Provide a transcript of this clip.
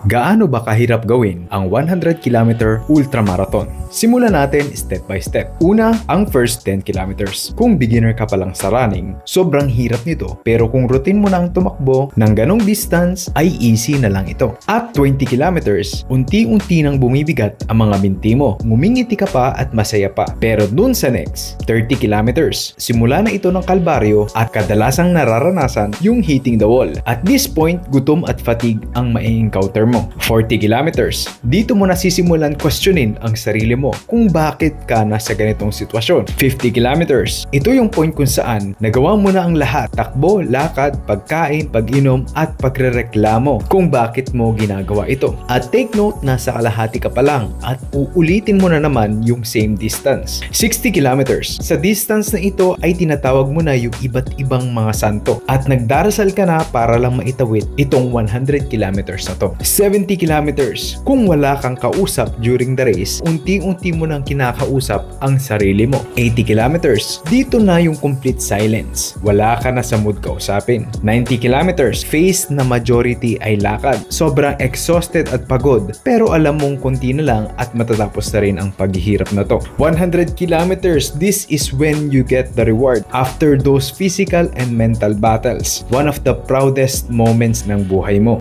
Gaano ba kahirap gawin ang 100-kilometer ultramarathon? Simulan natin step by step. Una, ang first 10 kilometers. Kung beginner ka pa lang sa running, sobrang hirap nito. Pero kung routine mo na ang tumakbo ng ganong distance, ay easy na lang ito. At 20 kilometers, unti-unti nang bumibigat ang mga binti mo. Ngumingiti ka pa at masaya pa. Pero dun sa next, 30 kilometers, simula na ito ng kalbaryo at kadalasang nararanasan yung hitting the wall. At this point, gutom at fatigue ang mai-encounter mo. 40 kilometers, dito mo nasisimulan questionin ang sarili mo kung bakit ka nasa ganitong sitwasyon. 50 kilometers, ito yung point kung saan nagawa mo na ang lahat. Takbo, lakad, pagkain, pag-inom at pagrereklamo kung bakit mo ginagawa ito. At take note, nasa kalahati ka pa lang at uulitin mo na naman yung same distance. 60 kilometers, sa distance na ito ay tinatawag mo na yung iba't ibang mga santo at nagdarasal ka na para lang maitawid itong 100 kilometers na to. 70 kilometers, kung wala kang kausap during the race, unti-unti mo nang kinakausap ang sarili mo. 80 kilometers, dito na yung complete silence. Wala ka na sa mood kausapin. 90 kilometers, face na majority ay lakad. Sobrang exhausted at pagod, pero alam mong konti na lang at matatapos na rin ang paghihirap na to. 100 kilometers, this is when you get the reward after those physical and mental battles. One of the proudest moments ng buhay mo.